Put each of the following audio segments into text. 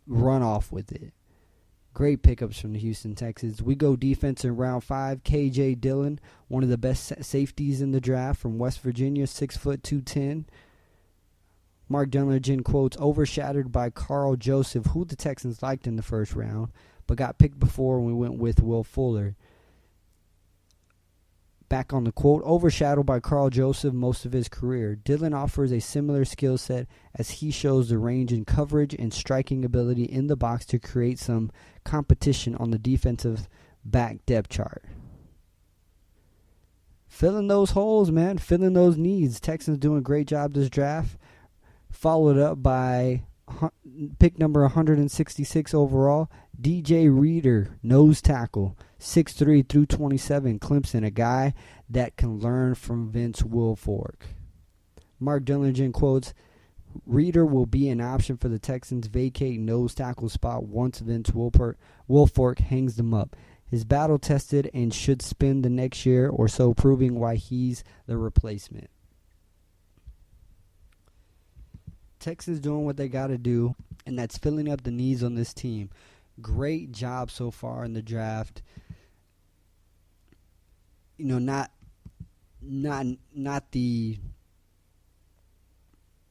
run off with it. Great pickups from the Houston Texans. We go defense in round 5. K.J. Dillon, one of the best safeties in the draft from West Virginia, 6 foot 210. Mark Dunlingen quotes, overshadowed by Carl Joseph, who the Texans liked in the first round, but got picked before when we went with Will Fuller. Back on the quote, overshadowed by Carl Joseph most of his career. Dillon offers a similar skill set as he shows the range in coverage and striking ability in the box to create some competition on the defensive back depth chart. Filling those holes, man. Filling those needs. Texans doing a great job this draft. Followed up by pick number 166 overall, DJ Reader, nose tackle, 6'3", through 27, Clemson, a guy that can learn from Vince Wilfork. Mark Dunlingen quotes, Reader will be an option for the Texans' vacate nose tackle spot once Vince Wilfork hangs them up. He's battle-tested and should spend the next year or so proving why he's the replacement. Texans doing what they got to do, and that's filling up the needs on this team. Great job so far in the draft. You know, not the.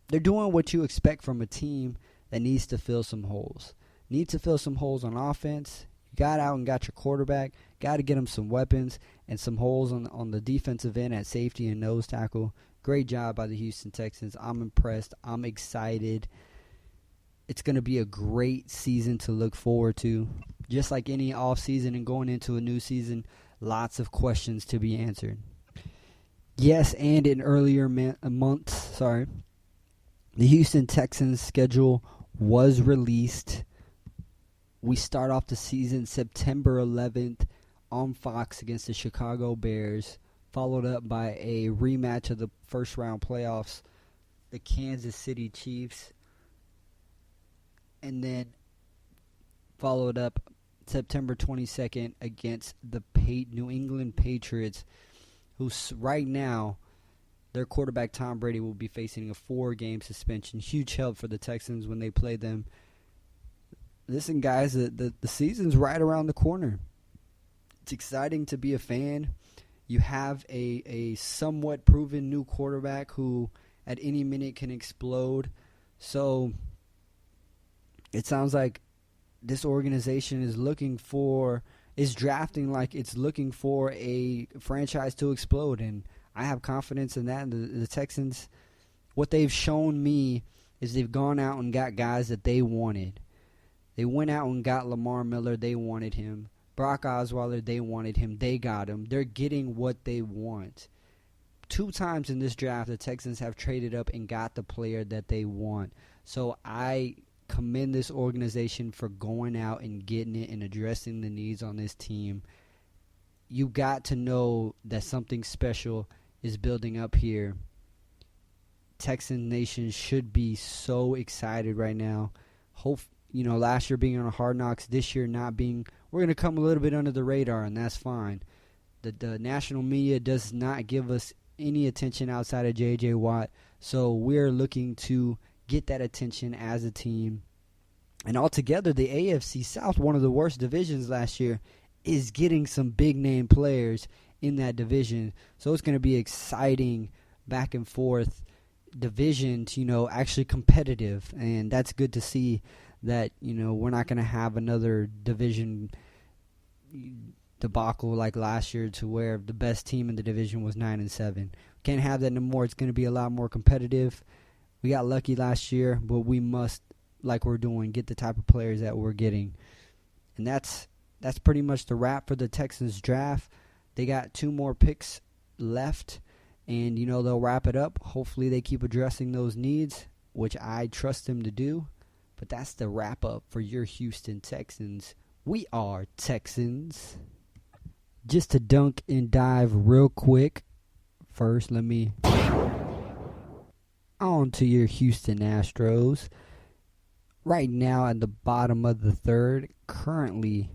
They're doing what you expect from a team that needs to fill some holes. Needs to fill some holes on offense. You got out and got your quarterback. Got to get him some weapons and some holes on the defensive end at safety and nose tackle. Great job by the Houston Texans. I'm impressed. I'm excited. It's going to be a great season to look forward to. Just like any offseason and going into a new season, lots of questions to be answered. Yes, and in earlier months, the Houston Texans schedule was released. We start off the season September 11th on Fox against the Chicago Bears, followed up by a rematch of the first-round playoffs, the Kansas City Chiefs, and then followed up September 22nd against the New England Patriots, who right now, their quarterback Tom Brady will be facing a 4-game suspension. Huge help for the Texans when they play them. Listen, guys, the season's right around the corner. It's exciting to be a fan. You have a somewhat proven new quarterback who at any minute can explode. So it sounds like this organization is drafting like it's looking for a franchise to explode. And I have confidence in that. The Texans, what they've shown me is they've gone out and got guys that they wanted. They went out and got Lamar Miller. They wanted him. Brock Osweiler, they wanted him. They got him. They're getting what they want. 2 times in this draft, the Texans have traded up and got the player that they want. So I commend this organization for going out and getting it and addressing the needs on this team. You got to know that something special is building up here. Texan Nation should be so excited right now. Last year being on a Hard Knocks, this year not being, we're going to come a little bit under the radar, and that's fine. The national media does not give us any attention outside of J.J. Watt, so we're looking to get that attention as a team. And altogether, the AFC South, one of the worst divisions last year, is getting some big-name players in that division. So it's going to be exciting back and forth divisions, actually competitive. And that's good to see that, we're not going to have another division debacle like last year to where the best team in the division was 9-7. Can't have that no more. It's going to be a lot more competitive. We got lucky last year, but we must, like we're doing, get the type of players that we're getting. And that's pretty much the wrap for the Texans draft. They got 2 more picks left, and, they'll wrap it up. Hopefully they keep addressing those needs, which I trust them to do. But that's the wrap-up for your Houston Texans. We are Texans. Just to dunk and dive real quick, first let me on to your Houston Astros. Right now at the bottom of the 3rd, currently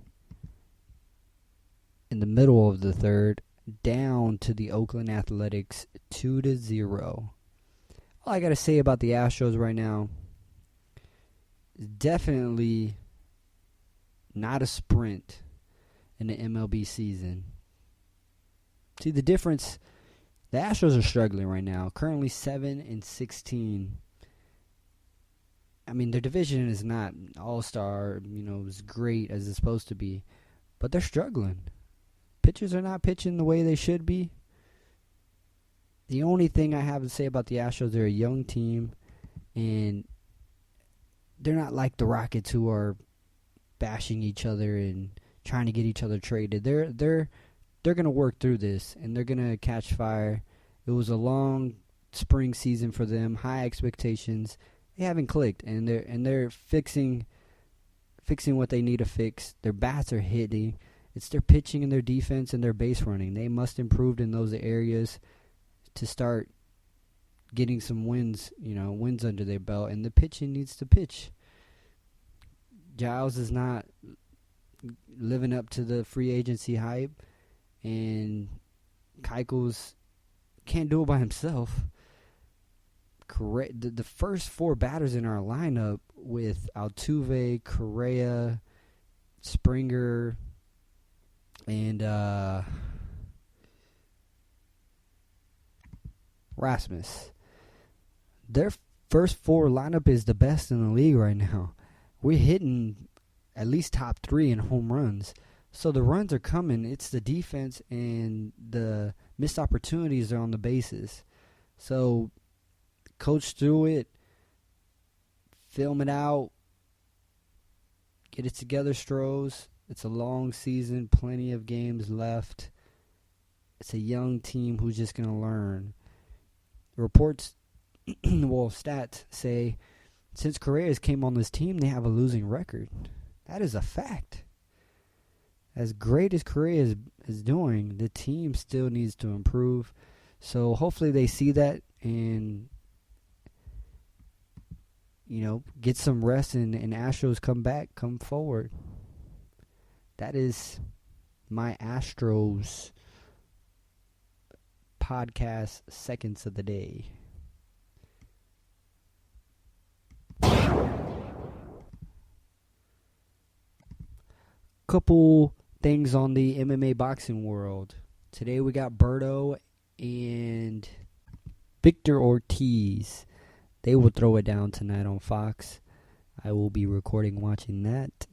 in the middle of the 3rd, down to the Oakland Athletics 2-0. All I got to say about the Astros right now, is definitely not a sprint in the MLB season. See the difference. The Astros are struggling right now. Currently 7-16. I mean, their division is not all-star, as great as it's supposed to be. But they're struggling. Pitchers are not pitching the way they should be. The only thing I have to say about the Astros, they're a young team. And they're not like the Rockets, who are bashing each other and trying to get each other traded. They're going to work through this, and they're going to catch fire. It was a long spring season for them, high expectations. They haven't clicked, and they're fixing what they need to fix. Their bats are hitting. It's their pitching and their defense and their base running. They must improve in those areas to start getting some wins under their belt, and the pitching needs to pitch. Giles is not living up to the free agency hype, and Keuchel's can't do it by himself. The first four batters in our lineup with Altuve, Correa, Springer, and Rasmus. Their first four lineup is the best in the league right now. We're hitting at least top 3 in home runs. So the runs are coming. It's the defense and the missed opportunities are on the bases. So coach through it, film it out, get it together, Stros. It's a long season, plenty of games left. It's a young team who's just going to learn. Reports, stats say since Correa came on this team, they have a losing record. That is a fact. As great as Correa is doing, the team still needs to improve. So hopefully they see that and, get some rest and Astros come forward. That is my Astros podcast seconds of the day. Couple things on the MMA boxing world. Today we got Berto and Victor Ortiz. They will throw it down tonight on Fox. I will be recording watching that.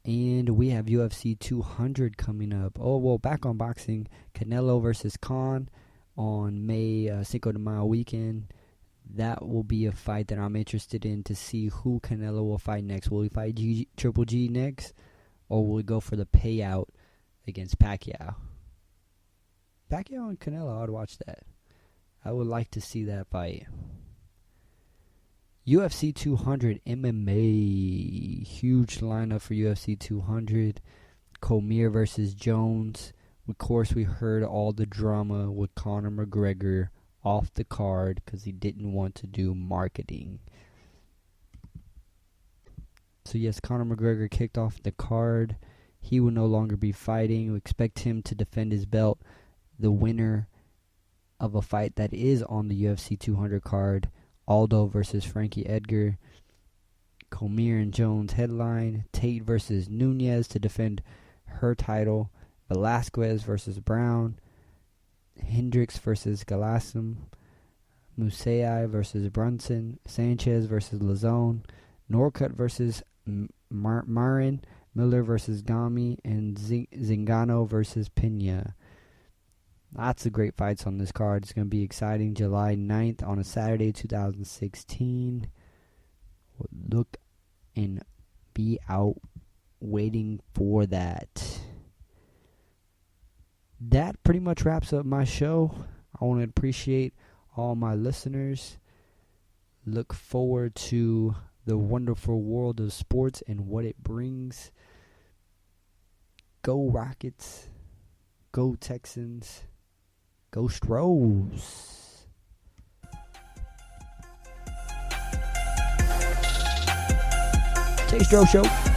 And we have UFC 200 coming up. Back on boxing. Canelo versus Khan on May Cinco de Mayo weekend. That will be a fight that I'm interested in to see who Canelo will fight next. Will he fight Triple G next? Or will we go for the payout against Pacquiao? Pacquiao and Canelo, I'd watch that. I would like to see that fight. UFC 200 MMA. Huge lineup for UFC 200. Cormier versus Jones. Of course, we heard all the drama with Conor McGregor off the card because he didn't want to do marketing. So yes, Conor McGregor kicked off the card. He will no longer be fighting. We expect him to defend his belt. The winner of a fight that is on the UFC 200 card, Aldo versus Frankie Edgar. Cormier and Jones headline. Tate versus Nunez to defend her title. Velasquez versus Brown. Hendricks versus Galassim. Musai versus Brunson. Sanchez versus Lazone. Norcutt versus Marin. Miller versus Gami. And Zingano versus Pena. Lots of great fights on this card. It's going to be exciting. July 9th on a Saturday, 2016. Look and be out waiting for that. That pretty much wraps up my show. I want to appreciate all my listeners. Look forward to the wonderful world of sports and what it brings. Go Rockets. Go Texans. Go Astros. Stay Stro Show.